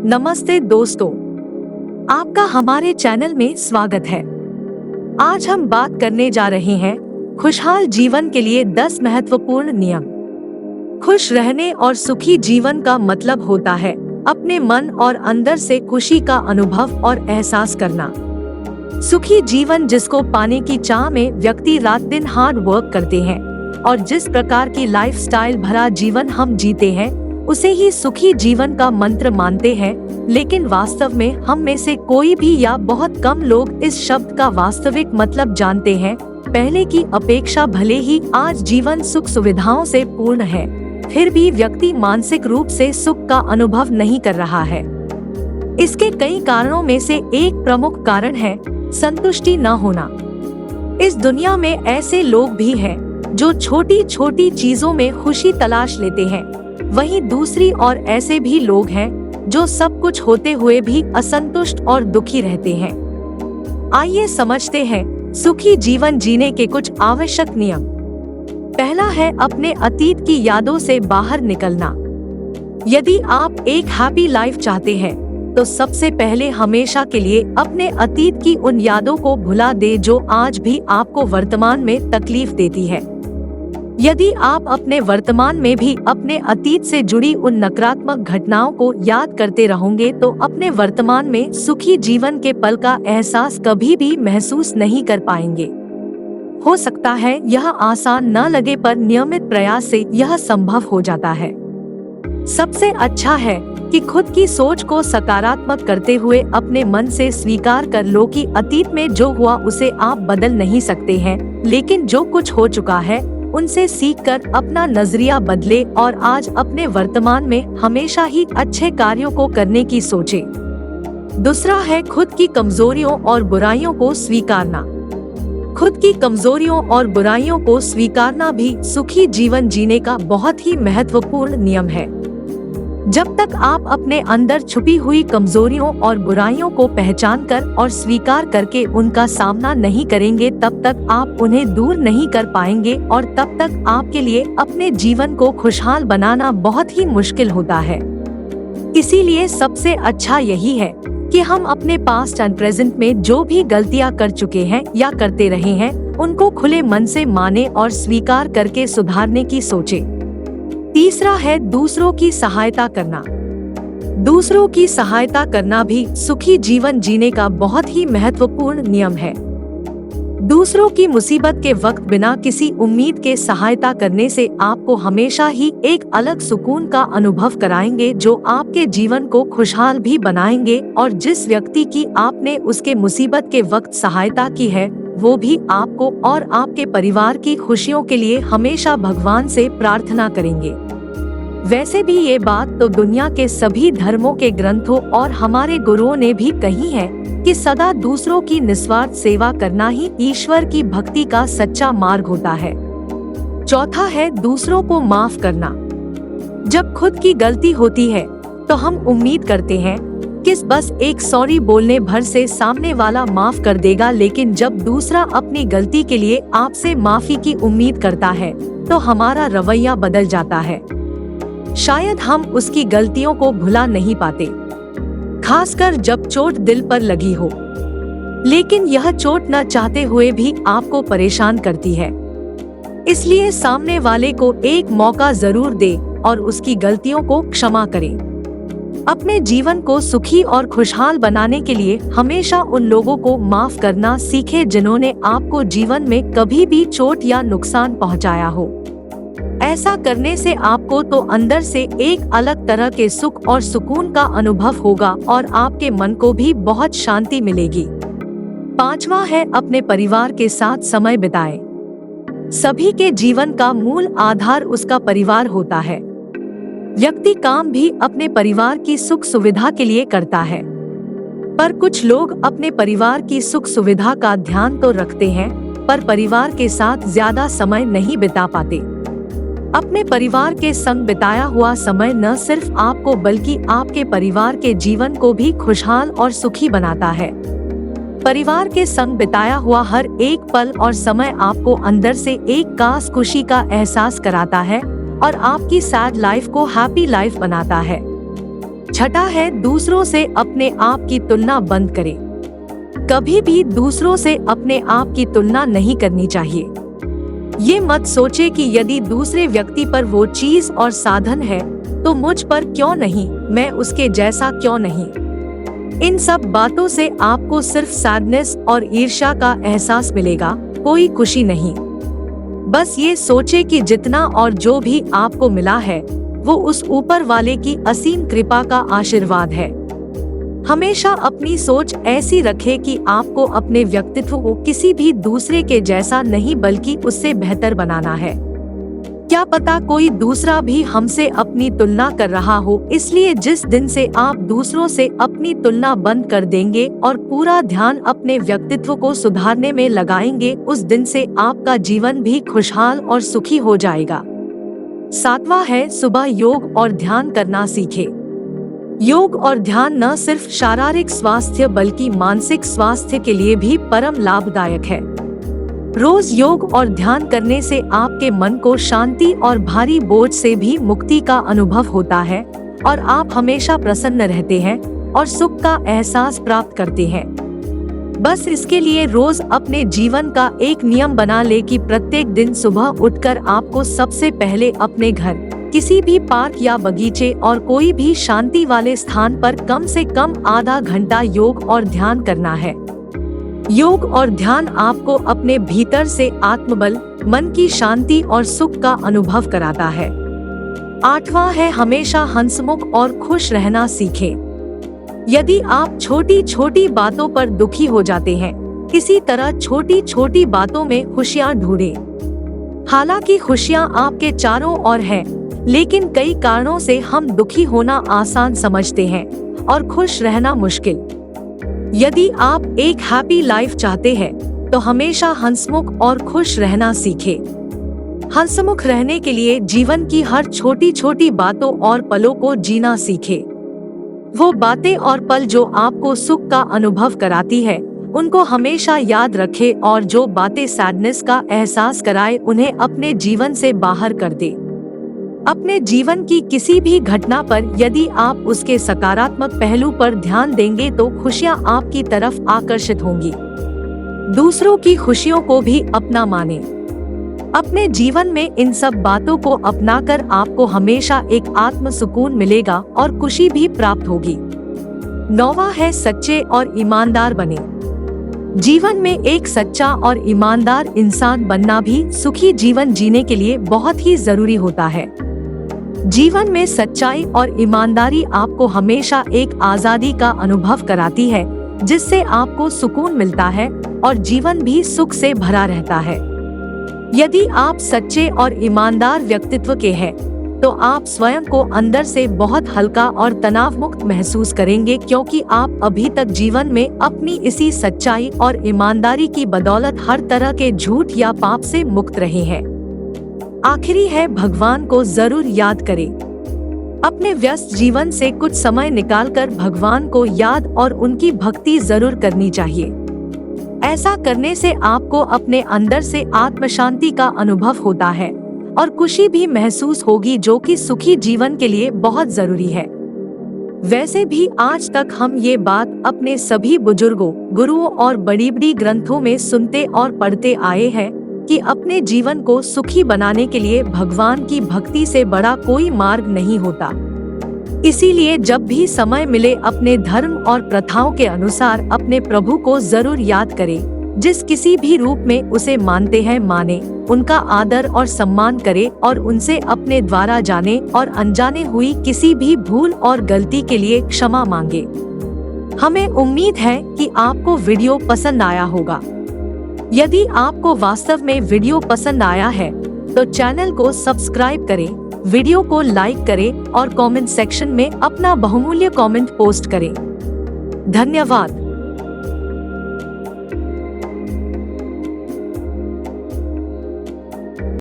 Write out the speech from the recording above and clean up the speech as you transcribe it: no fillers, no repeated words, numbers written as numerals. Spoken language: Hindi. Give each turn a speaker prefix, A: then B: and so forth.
A: नमस्ते दोस्तों, आपका हमारे चैनल में स्वागत है। आज हम बात करने जा रहे हैं खुशहाल जीवन के लिए 10 महत्वपूर्ण नियम। खुश रहने और सुखी जीवन का मतलब होता है अपने मन और अंदर से खुशी का अनुभव और एहसास करना। सुखी जीवन जिसको पाने की चाह में व्यक्ति रात दिन हार्ड वर्क करते हैं और जिस प्रकार की लाइफस्टाइल भरा जीवन हम जीते हैं उसे ही सुखी जीवन का मंत्र मानते हैं। लेकिन वास्तव में हम में से कोई भी या बहुत कम लोग इस शब्द का वास्तविक मतलब जानते हैं। पहले की अपेक्षा भले ही आज जीवन सुख सुविधाओं से पूर्ण है, फिर भी व्यक्ति मानसिक रूप से सुख का अनुभव नहीं कर रहा है। इसके कई कारणों में से एक प्रमुख कारण है संतुष्टि न होना। इस दुनिया में ऐसे लोग भी हैं जो छोटी छोटी चीजों में खुशी तलाश लेते हैं, वहीं दूसरी और ऐसे भी लोग हैं जो सब कुछ होते हुए भी असंतुष्ट और दुखी रहते हैं। आइए समझते हैं सुखी जीवन जीने के कुछ आवश्यक नियम। पहला है अपने अतीत की यादों से बाहर निकलना। यदि आप एक हैप्पी लाइफ चाहते हैं तो सबसे पहले हमेशा के लिए अपने अतीत की उन यादों को भुला दे जो आज भी आपको वर्तमान में तकलीफ देती है। यदि आप अपने वर्तमान में भी अपने अतीत से जुड़ी उन नकारात्मक घटनाओं को याद करते रहोगे तो अपने वर्तमान में सुखी जीवन के पल का एहसास कभी भी महसूस नहीं कर पाएंगे। हो सकता है यह आसान न लगे, पर नियमित प्रयास से यह संभव हो जाता है। सबसे अच्छा है कि खुद की सोच को सकारात्मक करते हुए अपने मन से स्वीकार कर लो कि अतीत में जो हुआ उसे आप बदल नहीं सकते हैं, लेकिन जो कुछ हो चुका है उनसे सीखकर अपना नजरिया बदले और आज अपने वर्तमान में हमेशा ही अच्छे कार्यों को करने की सोचे। दूसरा है खुद की कमजोरियों और बुराइयों को स्वीकारना। खुद की कमजोरियों और बुराइयों को स्वीकारना भी सुखी जीवन जीने का बहुत ही महत्वपूर्ण नियम है। जब तक आप अपने अंदर छुपी हुई कमजोरियों और बुराइयों को पहचानकर और स्वीकार करके उनका सामना नहीं करेंगे तब तक आप उन्हें दूर नहीं कर पाएंगे और तब तक आपके लिए अपने जीवन को खुशहाल बनाना बहुत ही मुश्किल होता है। इसीलिए सबसे अच्छा यही है कि हम अपने पास्ट एंड प्रेजेंट में जो भी गलतियां कर चुके हैं या करते रहे हैं उनको खुले मन से माने और स्वीकार करके सुधारने की सोचे। तीसरा है दूसरों की सहायता करना। दूसरों की सहायता करना भी सुखी जीवन जीने का बहुत ही महत्वपूर्ण नियम है। दूसरों की मुसीबत के वक्त बिना किसी उम्मीद के सहायता करने से आपको हमेशा ही एक अलग सुकून का अनुभव कराएंगे जो आपके जीवन को खुशहाल भी बनाएंगे और जिस व्यक्ति की आपने उसके मुसीबत के वक्त सहायता की है वो भी आपको और आपके परिवार की खुशियों के लिए हमेशा भगवान से प्रार्थना करेंगे। वैसे भी ये बात तो दुनिया के सभी धर्मों के ग्रंथों और हमारे गुरुओं ने भी कही है कि सदा दूसरों की निस्वार्थ सेवा करना ही ईश्वर की भक्ति का सच्चा मार्ग होता है। चौथा है दूसरों को माफ करना। जब खुद की गलती होती है तो हम उम्मीद करते हैं कि बस एक सॉरी बोलने भर से सामने वाला माफ कर देगा, लेकिन जब दूसरा अपनी गलती के लिए आपसे माफी की उम्मीद करता है तो हमारा रवैया बदल जाता है। शायद हम उसकी गलतियों को भुला नहीं पाते, खासकर जब चोट दिल पर लगी हो, लेकिन यह चोट न चाहते हुए भी आपको परेशान करती है। इसलिए सामने वाले को एक मौका जरूर दे और उसकी गलतियों को क्षमा करें। अपने जीवन को सुखी और खुशहाल बनाने के लिए हमेशा उन लोगों को माफ करना सीखे जिन्होंने आपको जीवन में कभी भी चोट या नुकसान पहुंचाया हो। ऐसा करने से आपको तो अंदर से एक अलग तरह के सुख और सुकून का अनुभव होगा और आपके मन को भी बहुत शांति मिलेगी। पांचवा है अपने परिवार के साथ समय बिताएं। सभी के जीवन का मूल आधार उसका परिवार होता है। व्यक्ति काम भी अपने परिवार की सुख सुविधा के लिए करता है, पर कुछ लोग अपने परिवार की सुख सुविधा का ध्यान तो रखते हैं पर परिवार के साथ ज्यादा समय नहीं बिता पाते। अपने परिवार के संग बिताया हुआ समय न सिर्फ आपको बल्कि आपके परिवार के जीवन को भी खुशहाल और सुखी बनाता है। परिवार के संग बिताया हुआ हर एक पल और समय आपको अंदर से एक खास खुशी का एहसास कराता है और आपकी सैड लाइफ को हैप्पी लाइफ बनाता है। छठा है, दूसरों से अपने आप की तुलना बंद करें। कभी भी दूसरों से अपने आप की तुलना नहीं करनी चाहिए। ये मत सोचे कि यदि दूसरे व्यक्ति पर वो चीज और साधन है तो मुझ पर क्यों नहीं, मैं उसके जैसा क्यों नहीं। इन सब बातों से आपको सिर्फ सैडनेस और ईर्ष्या का एहसास मिलेगा, कोई खुशी नहीं। बस ये सोचे कि जितना और जो भी आपको मिला है वो उस ऊपर वाले की असीम कृपा का आशीर्वाद है। हमेशा अपनी सोच ऐसी रखें कि आपको अपने व्यक्तित्व को किसी भी दूसरे के जैसा नहीं बल्कि उससे बेहतर बनाना है। क्या पता कोई दूसरा भी हमसे अपनी तुलना कर रहा हो, इसलिए जिस दिन से आप दूसरों से अपनी तुलना बंद कर देंगे और पूरा ध्यान अपने व्यक्तित्व को सुधारने में लगाएंगे, उस दिन से आपका जीवन भी खुशहाल और सुखी हो जाएगा। सातवां है, सुबह योग और ध्यान करना सीखें। योग और ध्यान न सिर्फ शारीरिक स्वास्थ्य बल्कि मानसिक स्वास्थ्य के लिए भी परम लाभदायक है। रोज योग और ध्यान करने से आपके मन को शांति और भारी बोझ से भी मुक्ति का अनुभव होता है और आप हमेशा प्रसन्न रहते हैं और सुख का एहसास प्राप्त करते हैं। बस इसके लिए रोज अपने जीवन का एक नियम बना ले कि प्रत्येक दिन सुबह उठकर आपको सबसे पहले अपने घर, किसी भी पार्क या बगीचे और कोई भी शांति वाले स्थान पर कम से कम आधा घंटा योग और ध्यान करना है। योग और ध्यान आपको अपने भीतर से आत्मबल, मन की शांति और सुख का अनुभव कराता है। आठवां है, हमेशा हंसमुख और खुश रहना सीखें। यदि आप छोटी छोटी बातों पर दुखी हो जाते हैं, इसी तरह छोटी छोटी बातों में खुशियां ढूंढें। हालांकि खुशियां आपके चारों ओर हैं, लेकिन कई कारणों से हम दुखी होना आसान समझते हैं और खुश रहना मुश्किल। यदि आप एक हैप्पी लाइफ चाहते हैं तो हमेशा हंसमुख और खुश रहना सीखें। हंसमुख रहने के लिए जीवन की हर छोटी छोटी बातों और पलों को जीना सीखें। वो बातें और पल जो आपको सुख का अनुभव कराती है उनको हमेशा याद रखें और जो बातें सैडनेस का एहसास कराए उन्हें अपने जीवन से बाहर कर दे। अपने जीवन की किसी भी घटना पर यदि आप उसके सकारात्मक पहलू पर ध्यान देंगे तो खुशियां आपकी तरफ आकर्षित होंगी। दूसरों की खुशियों को भी अपना माने। अपने जीवन में इन सब बातों को अपनाकर आपको हमेशा एक आत्म सुकून मिलेगा और खुशी भी प्राप्त होगी। नौवां है, सच्चे और ईमानदार बने। जीवन में एक सच्चा और ईमानदार इंसान बनना भी सुखी जीवन जीने के लिए बहुत ही जरूरी होता है। जीवन में सच्चाई और ईमानदारी आपको हमेशा एक आजादी का अनुभव कराती है, जिससे आपको सुकून मिलता है और जीवन भी सुख से भरा रहता है। यदि आप सच्चे और ईमानदार व्यक्तित्व के हैं, तो आप स्वयं को अंदर से बहुत हल्का और तनाव मुक्त महसूस करेंगे, क्योंकि आप अभी तक जीवन में अपनी इसी सच्चाई और ईमानदारी की बदौलत हर तरह के झूठ या पाप से मुक्त रहे हैं। आखिरी है, भगवान को जरूर याद करें। अपने व्यस्त जीवन से कुछ समय निकालकर भगवान को याद और उनकी भक्ति जरूर करनी चाहिए। ऐसा करने से आपको अपने अंदर से आत्म शांति का अनुभव होता है और खुशी भी महसूस होगी, जो कि सुखी जीवन के लिए बहुत जरूरी है। वैसे भी आज तक हम ये बात अपने सभी बुजुर्गों, गुरुओं और बड़ी बड़ी ग्रंथों में सुनते और पढ़ते आए हैं कि अपने जीवन को सुखी बनाने के लिए भगवान की भक्ति से बड़ा कोई मार्ग नहीं होता। इसीलिए जब भी समय मिले अपने धर्म और प्रथाओं के अनुसार अपने प्रभु को जरूर याद करें। जिस किसी भी रूप में उसे मानते हैं माने, उनका आदर और सम्मान करें और उनसे अपने द्वारा जाने और अनजाने हुई किसी भी भूल और गलती के लिए क्षमा मांगे। हमें उम्मीद है कि आपको वीडियो पसंद आया होगा। यदि आपको वास्तव में वीडियो पसंद आया है तो चैनल को सब्सक्राइब करें, वीडियो को लाइक करें और कमेंट सेक्शन में अपना बहुमूल्य कमेंट पोस्ट करें। धन्यवाद।